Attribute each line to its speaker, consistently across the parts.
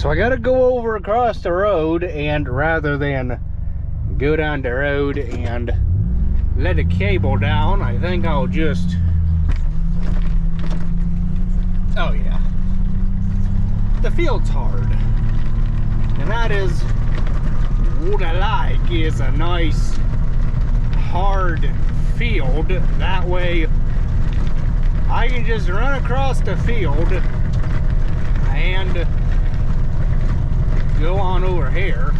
Speaker 1: So I gotta go over across the road, and rather than go down the road and let the cable down, I think I'll just, oh yeah, the field's hard, and that is what I like, is a nice hard field. That way I can just run across the field and go on over here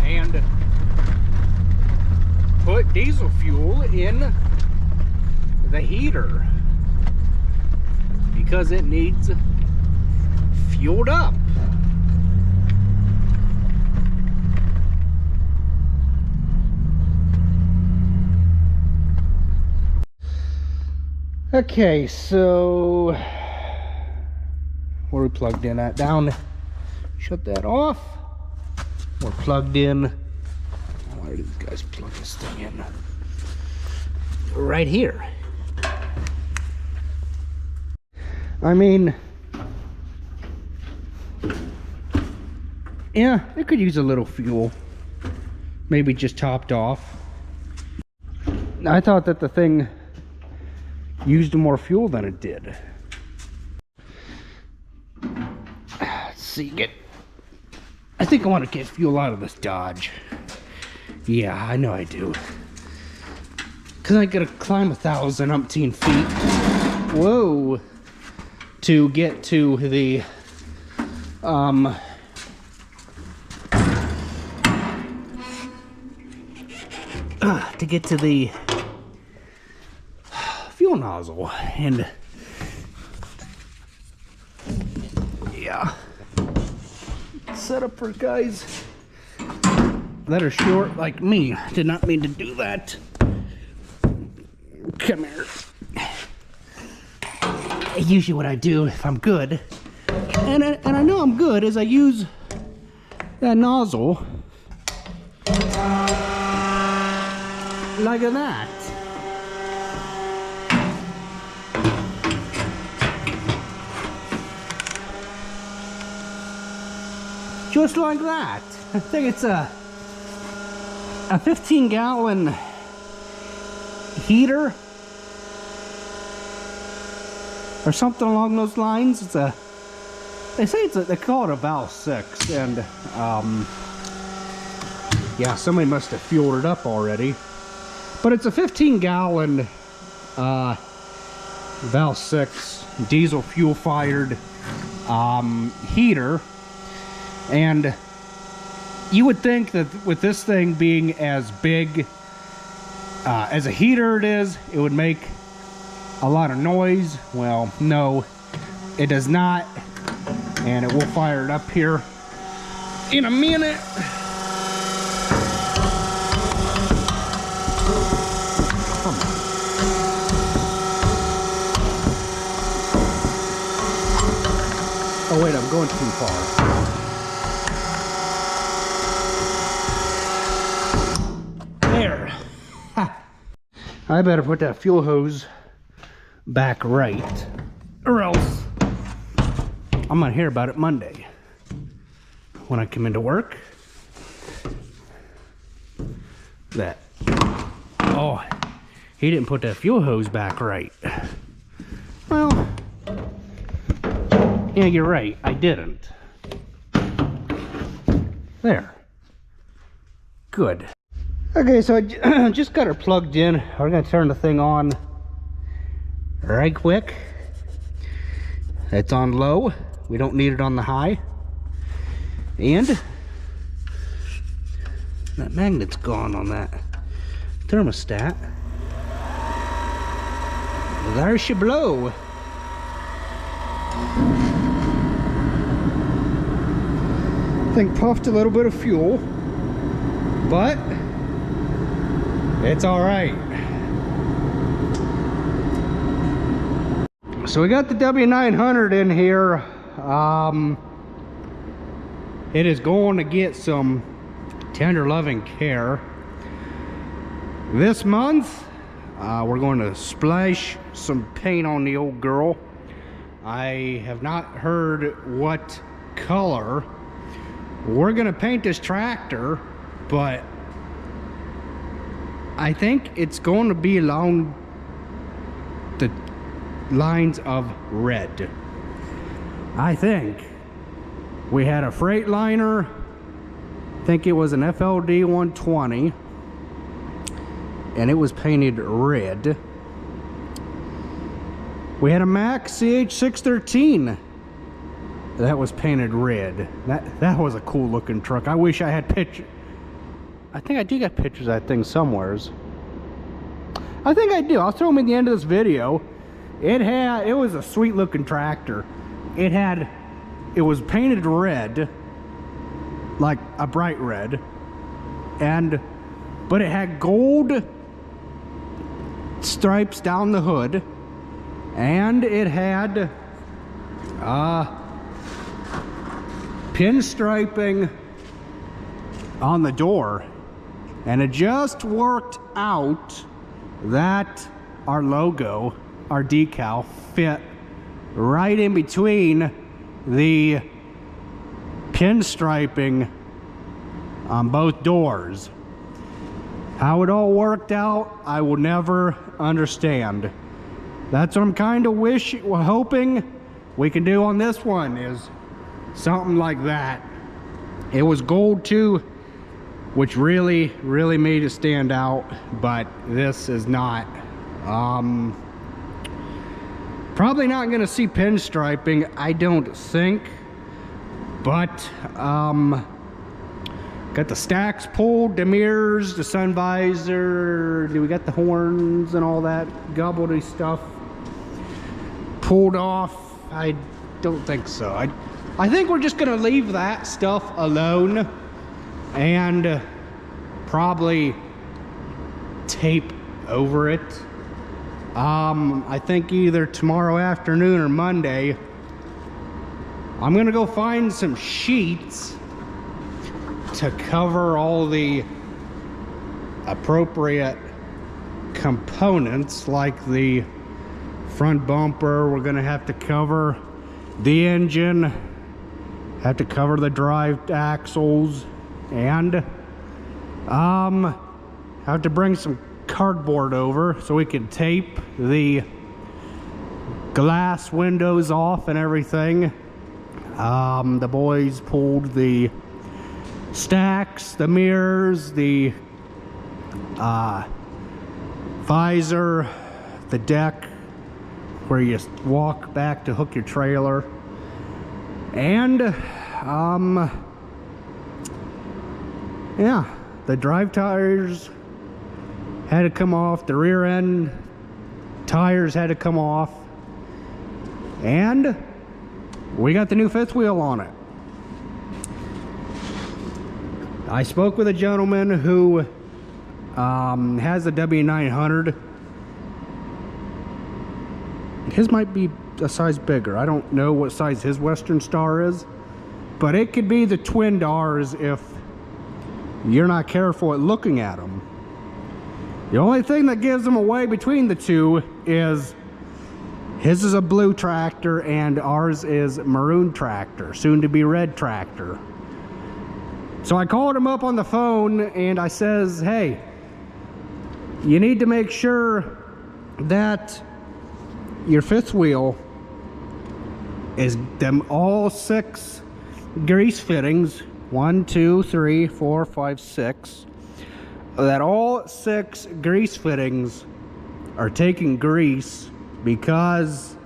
Speaker 1: and put diesel fuel in the heater because it needs fueled up. Okay, so where we plugged in at? Down. Shut that off. We're plugged in. Why do these guys plug this thing in? Right here. I mean, yeah, it could use a little fuel. Maybe just topped off. I thought that the thing used more fuel than it did. Let's see, I think I want to get fuel out of this Dodge. Yeah, I know I do. Cause I gotta climb 1,000 umpteen feet. Whoa! To get to the fuel nozzle, and yeah, setup for guys that are short like me. Did not mean to do that. Come here. Usually what I do if I'm good, and I know I'm good, is I use that nozzle like that. Just like that. I think it's a 15-gallon heater or something along those lines. It's a, they say it's a, they call it a Val 6, and yeah, somebody must have fueled it up already. But it's a 15-gallon Val 6 diesel fuel fired heater. And you would think that with this thing being as big as a heater it would make a lot of noise. Well, no, it does not. And it will fire it up here in a minute. Come on. Oh wait, I'm going too far. I better put that fuel hose back right, or else I'm gonna hear about it Monday when I come into work. That, oh, he didn't put that fuel hose back right. Well, yeah, you're right, I didn't. There. Good. Okay, so I just got her plugged in. We're gonna turn the thing on right quick. It's on low. We don't need it on the high. And that magnet's gone on that thermostat. There she blow. Thing puffed a little bit of fuel, but it's all right. So we got the W900 in here. It is going to get some tender loving care. This month, we're going to splash some paint on the old girl. I have not heard what color we're gonna paint this tractor, but I think it's going to be along the lines of red. I think we had a Freightliner, I think it was an FLD 120, and it was painted red. We had a Mack CH613 that was painted red. That was a cool looking truck. I wish I had pictures. I think I do got pictures of that thing somewheres. I think I do. I'll throw them at the end of this video. It was a sweet looking tractor. It was painted red, like a bright red, but it had gold stripes down the hood, and it had pinstriping on the door, and it just worked out that our logo, our decal, fit right in between the pinstriping on both doors. How it all worked out, I will never understand. That's what I'm kind of hoping we can do on this one, is something like that. It was gold too, which really made it stand out, but this is not. Probably not gonna see pinstriping, I don't think, but got the stacks pulled, the mirrors, the sun visor, we got the horns and all that gobbledy stuff pulled off. I don't think so. I think we're just gonna leave that stuff alone and probably tape over it. I think either tomorrow afternoon or Monday, I'm gonna go find some sheets to cover all the appropriate components, like the front bumper. We're gonna have to cover the engine, have to cover the drive axles, and have to bring some cardboard over so we can tape the glass windows off and everything. The boys pulled the stacks, the mirrors, the visor, the deck where you walk back to hook your trailer, and yeah, the drive tires had to come off, the rear end tires had to come off, and we got the new fifth wheel on it. I spoke with a gentleman who has a W900. His might be a size bigger. I don't know what size his Western Star is, but it could be the twin Dars if you're not careful at looking at them. The only thing that gives them away between the two is his is a blue tractor and ours is maroon tractor, soon to be red tractor. So I called him up on the phone and I says, hey, you need to make sure that your fifth wheel is them all 6 grease fittings, 1, 2, 3, 4, 5, 6, that all 6 grease fittings are taking grease because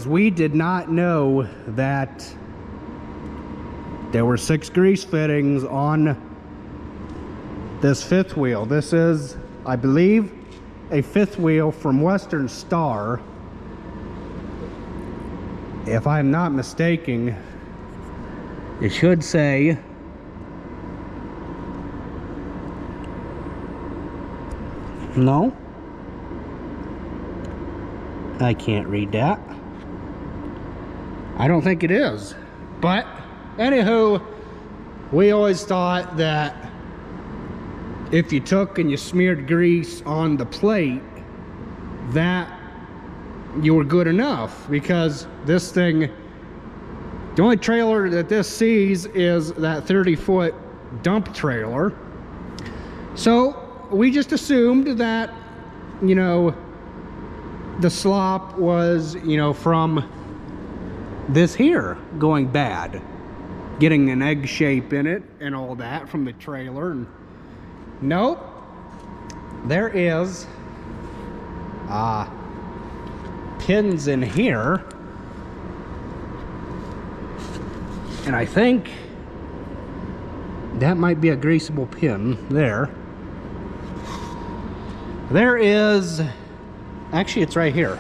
Speaker 1: we did not know that there were 6 grease fittings on this fifth wheel. This is, I believe, a fifth wheel from Western Star. If I'm not mistaken, it should say no, I can't read that. I don't think it is. But anywho, we always thought that if you took and you smeared grease on the plate, that you were good enough, because this thing, the only trailer that this sees is that 30-foot dump trailer. So we just assumed that, you know, the slop was, you know, from this here going bad, getting an egg shape in it and all that from the trailer. And nope, there is pins in here, and I think that might be a greasable pin there. There is, actually it's right here,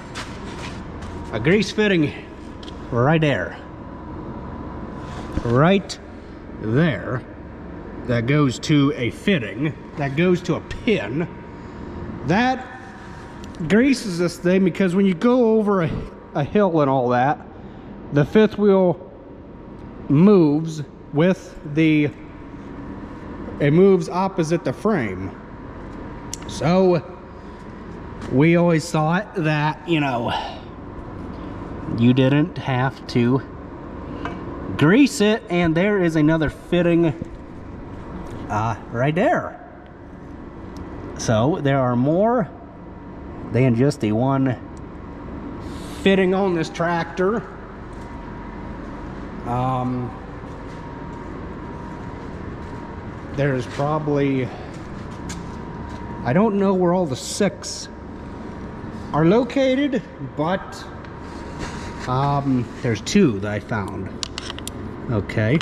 Speaker 1: a grease fitting right there, that goes to a fitting, that goes to a pin that greases this thing, because when you go over a hill and all that, the fifth wheel moves with the, it moves opposite the frame. So we always thought that, you know, you didn't have to grease it. And there is another fitting right there. So there are more than just the one fitting on this tractor. There's probably, I don't know where all the 6 are located, but there's 2 that I found. Okay,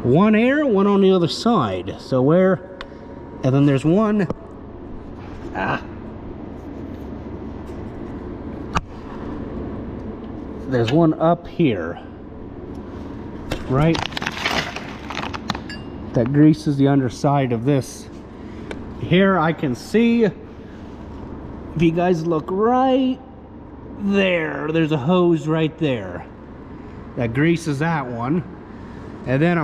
Speaker 1: one here, one on the other side. So where, and then there's one, there's one up here, right, that greases the underside of this. Here I can see, if you guys look right there, there's a hose right there that greases that one. And then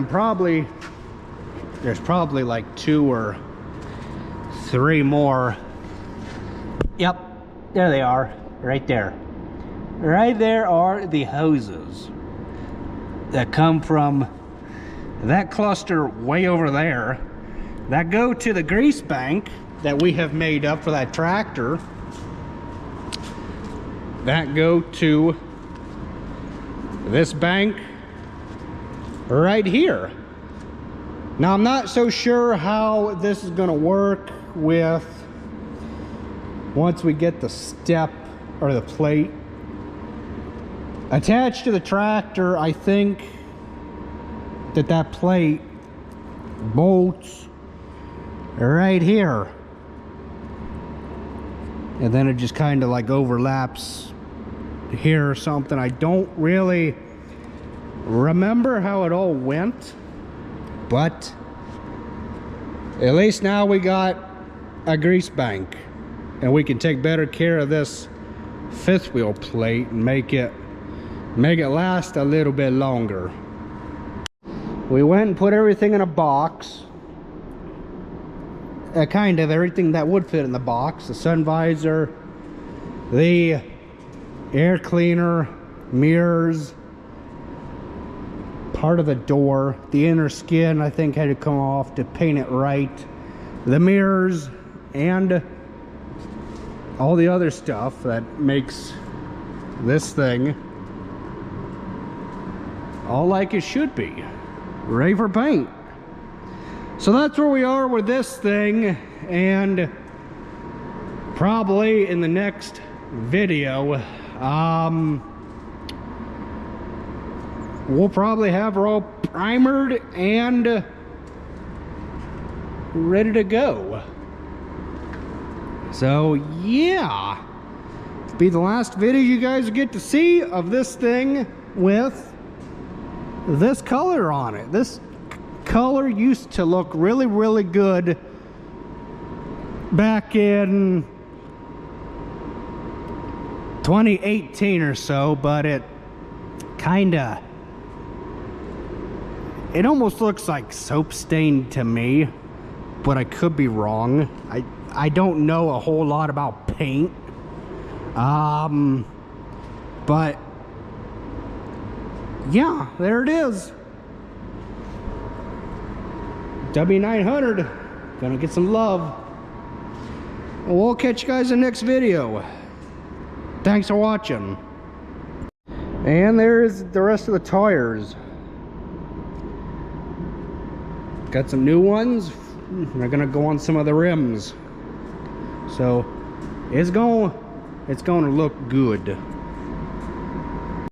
Speaker 1: there's probably like 2 or 3 more. Yep, there they are, right there. Right there are the hoses that come from that cluster way over there, that go to the grease bank that we have made up for that tractor, that go to this bank right here. Now I'm not so sure how this is going to work with, once we get the step or the plate attached to the tractor. I think that plate bolts right here, and then it just kind of like overlaps here or something. I don't really remember how it all went, but at least now we got a grease bank, and we can take better care of this 5th wheel plate and make it last a little bit longer. We went and put everything in a box, kind of everything that would fit in the box: the sun visor, the air cleaner, mirrors, part of the door, the inner skin I think had to come off to paint it right, the mirrors, and all the other stuff that makes this thing all like it should be, ready for paint. So that's where we are with this thing, and probably in the next video we'll probably have her all primered and ready to go. So yeah, it'll be the last video you guys get to see of this thing with this color on it. This color used to look really, really good back in 2018 or so, but it almost looks like soap stain to me, but I could be wrong. I don't know a whole lot about paint. But yeah, there it is. W900 gonna get some love. Well, we'll catch you guys in the next video. Thanks for watching. And there's the rest of the tires. Got some new ones. They're gonna go on some of the rims. So it's gonna look good.